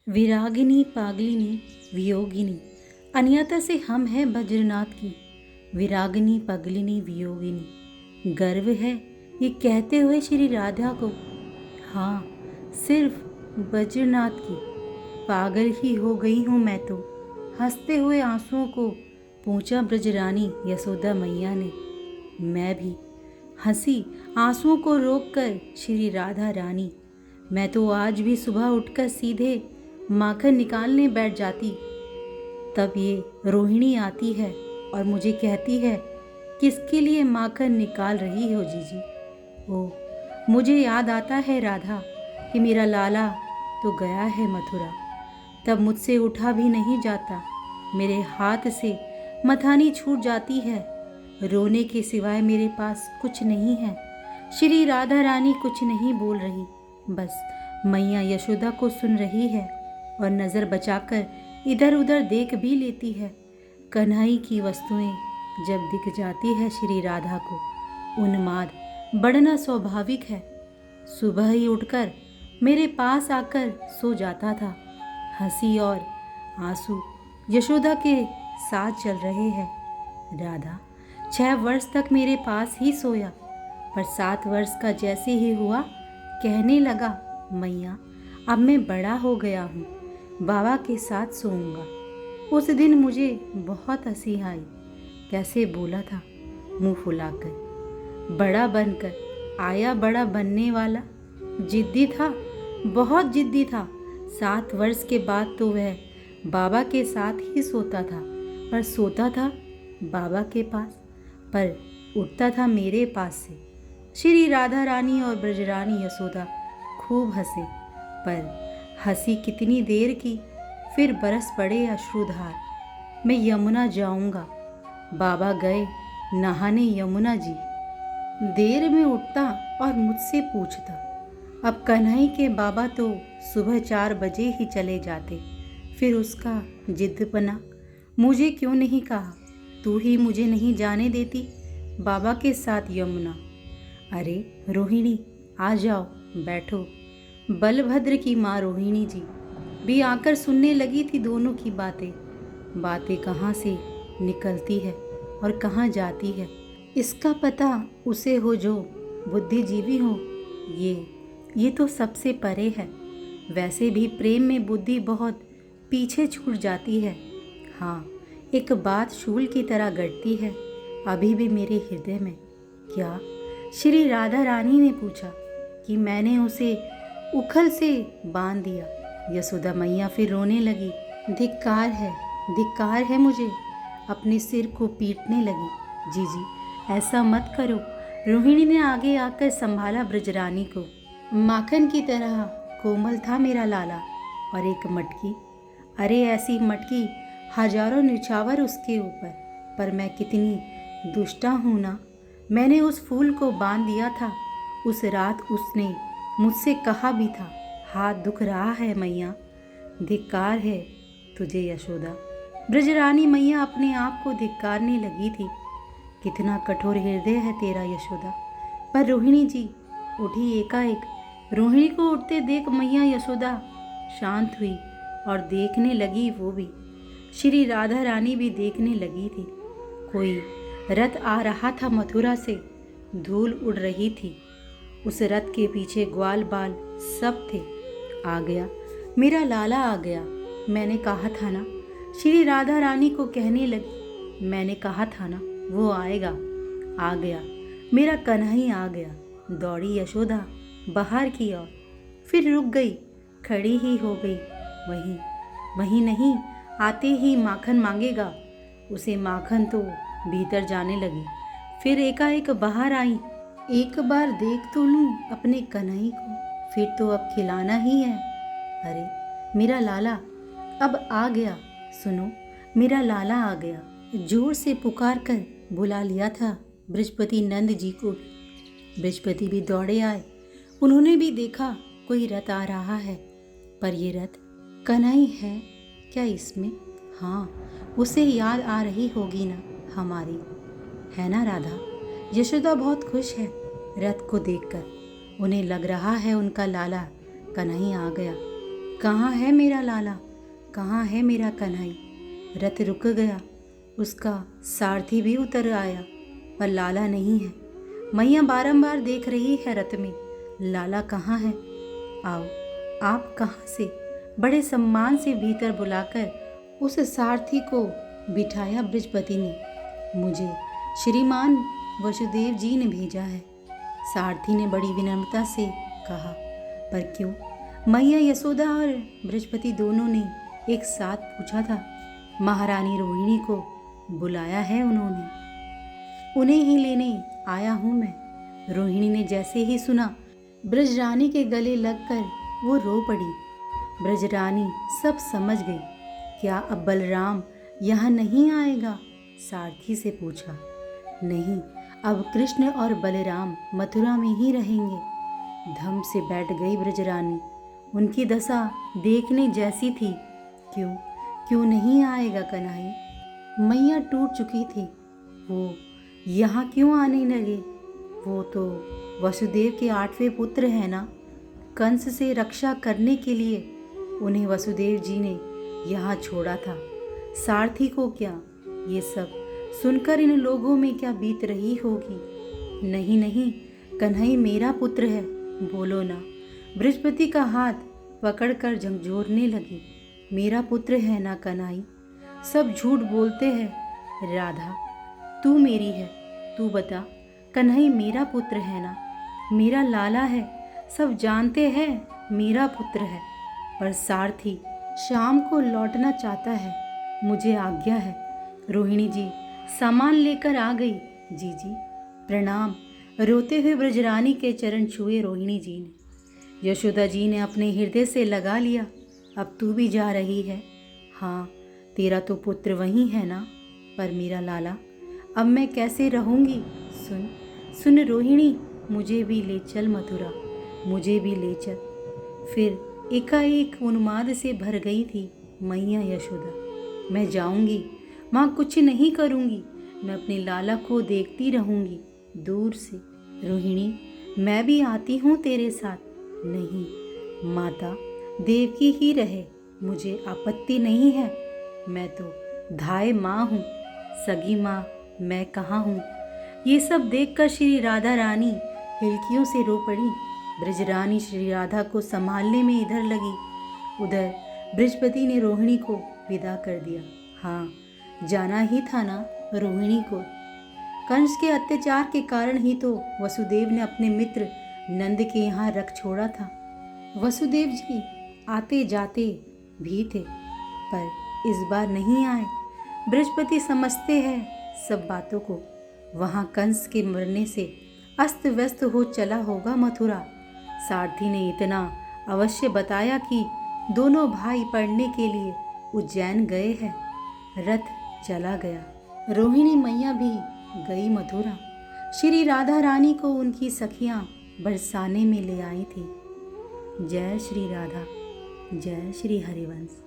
विरागिनी पागलिनी वियोगिनी, अन्यथा से हम हैं बज्रनाथ की। विरागिनी पगलिनी वियोगिनी, गर्व है ये कहते हुए श्री राधा को। हाँ, सिर्फ बज्रनाथ की। पागल ही हो गई हूँ मैं तो। हंसते हुए आंसुओं को पूछा ब्रजरानी यशोदा मैया ने। मैं भी हंसी आंसुओं को रोककर श्री राधा रानी। मैं तो आज भी सुबह उठकर सीधे माखन निकालने बैठ जाती। तब ये रोहिणी आती है और मुझे कहती है, किसके लिए माखन निकाल रही हो जीजी? ओह, मुझे याद आता है राधा कि मेरा लाला तो गया है मथुरा। तब मुझसे उठा भी नहीं जाता, मेरे हाथ से मथानी छूट जाती है। रोने के सिवाय मेरे पास कुछ नहीं है। श्री राधा रानी कुछ नहीं बोल रही, बस मैया यशोदा को सुन रही है और नज़र बचाकर इधर उधर देख भी लेती है। कन्हई की वस्तुएं जब दिख जाती है श्री राधा को, उन्माद बढ़ना स्वाभाविक है। सुबह ही उठकर मेरे पास आकर सो जाता था। हंसी और आंसू यशोदा के साथ चल रहे हैं। राधा 6 वर्ष तक मेरे पास ही सोया, पर 7 वर्ष का जैसे ही हुआ कहने लगा, मैया अब मैं बड़ा हो गया हूँ, बाबा के साथ सोऊंगा। उस दिन मुझे बहुत हंसी आई। कैसे बोला था मुंह फुलाकर। बड़ा बनकर आया बड़ा बनने वाला। जिद्दी था, बहुत जिद्दी था। 7 वर्ष के बाद तो वह बाबा के साथ ही सोता था, पर सोता था बाबा के पास, पर उठता था मेरे पास से। श्री राधा रानी और ब्रजरानी यशोदा खूब हंसे, पर हंसी कितनी देर की, फिर बरस पड़े अश्रुधार। मैं यमुना जाऊंगा। बाबा गए नहाने यमुना जी। देर में उठता और मुझसे पूछता। अब कन्हई के बाबा तो सुबह 4 बजे ही चले जाते। फिर उसका जिद्दपना, मुझे क्यों नहीं कहा? तू ही मुझे नहीं जाने देती बाबा के साथ यमुना। अरे रोहिणी, आ जाओ, बैठो। बलभद्र की माँ रोहिणी जी भी आकर सुनने लगी थी दोनों की बातें। बातें कहाँ से निकलती है और कहाँ जाती है, इसका पता उसे हो जो बुद्धिजीवी हो। ये तो सबसे परे है। वैसे भी प्रेम में बुद्धि बहुत पीछे छूट जाती है। हाँ, एक बात शूल की तरह गड़ती है अभी भी मेरे हृदय में। क्या? श्री राधा रानी ने पूछा कि मैंने उसे उखल से बांध दिया। यशोदा मैया फिर रोने लगी। धिक्कार है मुझे। अपने सिर को पीटने लगी। जीजी, ऐसा मत करो। रोहिणी ने आगे आकर संभाला ब्रजरानी को। माखन की तरह कोमल था मेरा लाला। और एक मटकी, अरे ऐसी मटकी हजारों निछावर उसके ऊपर। पर मैं कितनी दुष्टा हूँ ना। मैंने उस फूल को बांध दिया था। उस रात उसने मुझसे कहा भी था, हाथ दुख रहा है मैया। धिक्कार है तुझे यशोदा। ब्रजरानी मैया अपने आप को धिक्कारने लगी थी। कितना कठोर हृदय है तेरा यशोदा। पर रोहिणी जी उठी एकाएक। रोहिणी को उठते देख मैया यशोदा शांत हुई और देखने लगी वो भी। श्री राधा रानी भी देखने लगी थी। कोई रथ आ रहा था मथुरा से, धूल उड़ रही थी। उस रथ के पीछे ग्वाल बाल सब थे। आ गया मेरा लाला, आ गया। मैंने कहा था ना, श्री राधा रानी को कहने लगी, मैंने कहा था ना वो आएगा। आ गया मेरा कन्हई, आ गया। दौड़ी यशोदा बाहर की ओर, फिर रुक गई, खड़ी ही हो गई। वहीं नहीं, आते ही माखन मांगेगा। उसे माखन तो भीतर जाने लगी, फिर एकाएक बाहर आई। एक बार देख तो लूं अपने कन्हई को, फिर तो अब खिलाना ही है। अरे मेरा लाला अब आ गया। सुनो, मेरा लाला आ गया। जोर से पुकार कर बुला लिया था बृहस्पति नंद जी को भी। बृहस्पति भी दौड़े आए। उन्होंने भी देखा कोई रथ आ रहा है, पर ये रथ कन्हई है क्या इसमें? हाँ, उसे याद आ रही होगी ना हमारी, है ना राधा? यशोदा बहुत खुश है रथ को देखकर। उन्हें लग रहा है उनका लाला कन्हई आ गया। कहाँ है मेरा लाला, कहाँ है मेरा कन्हई। रथ रुक गया, उसका सारथी भी उतर आया, पर लाला नहीं है। मैया बारंबार देख रही है रथ में, लाला कहाँ है। आओ, आप कहाँ से। बड़े सम्मान से भीतर बुलाकर उस सारथी को बिठाया बृहस्पति ने। मुझे श्रीमान वसुदेव जी ने भेजा है, सारथी ने बड़ी विनम्रता से कहा। पर क्यों? मैया यशोदा और बृहस्पति दोनों ने एक साथ पूछा था। महारानी रोहिणी को बुलाया है उन्होंने, उन्हें ही लेने आया हूँ मैं। रोहिणी ने जैसे ही सुना, ब्रजरानी के गले लगकर वो रो पड़ी। ब्रजरानी सब समझ गई। क्या अब बलराम यहाँ नहीं आएगा? सारथी से पूछा। नहीं, अब कृष्ण और बलराम मथुरा में ही रहेंगे। धम से बैठ गई ब्रजरानी। उनकी दशा देखने जैसी थी। क्यों नहीं आएगा कन्हई? मैया टूट चुकी थी। वो यहाँ क्यों आने लगे? वो तो वसुदेव के 8वें पुत्र हैं ना। कंस से रक्षा करने के लिए उन्हें वसुदेव जी ने यहाँ छोड़ा था। सारथी को क्या? ये सब सुनकर इन लोगों में क्या बीत रही होगी। नहीं, कन्हई मेरा पुत्र है, बोलो ना। बृहस्पति का हाथ पकड़कर झंझोरने लगी। मेरा पुत्र है ना कन्हई? सब झूठ बोलते हैं। राधा, तू मेरी है, तू बता, कन्हई मेरा पुत्र है ना? मेरा लाला है, सब जानते हैं मेरा पुत्र है। पर सारथी शाम को लौटना चाहता है, मुझे आज्ञा है। रोहिणी जी सामान लेकर आ गई। जी प्रणाम। रोते हुए ब्रजरानी के चरण छुए रोहिणी जी ने। यशोदा जी ने अपने हृदय से लगा लिया। अब तू भी जा रही है? हाँ, तेरा तो पुत्र वही है ना, पर मेरा लाला, अब मैं कैसे रहूँगी? सुन रोहिणी, मुझे भी ले चल मथुरा, मुझे भी ले चल। फिर एकाएक उन्माद से भर गई थी मैया यशोदा। मैं जाऊँगी, माँ कुछ नहीं करूँगी, मैं अपने लाला को देखती रहूँगी दूर से। रोहिणी, मैं भी आती हूँ तेरे साथ। नहीं माता, देवकी ही रहे, मुझे आपत्ति नहीं है। मैं तो धाय माँ हूँ, सगी माँ मैं कहाँ हूँ। ये सब देखकर श्री राधा रानी हिलकियों से रो पड़ी। ब्रजरानी श्री राधा को संभालने में इधर लगी, उधर बृहस्पति ने रोहिणी को विदा कर दिया। हाँ, जाना ही था ना रोहिणी को। कंस के अत्याचार के कारण ही तो वसुदेव ने अपने मित्र नंद के यहाँ रख छोड़ा था। वसुदेव जी आते जाते भी थे, पर इस बार नहीं आए। बृहस्पति समझते हैं सब बातों को। वहाँ कंस के मरने से अस्त व्यस्त हो चला होगा मथुरा। सारथी ने इतना अवश्य बताया कि दोनों भाई पढ़ने के लिए उज्जैन गए हैं। रथ चला गया। रोहिणी मैया भी गई मथुरा। श्री राधा रानी को उनकी सखियां बरसाने में ले आई थी। जय श्री राधा, जय श्री हरिवंश।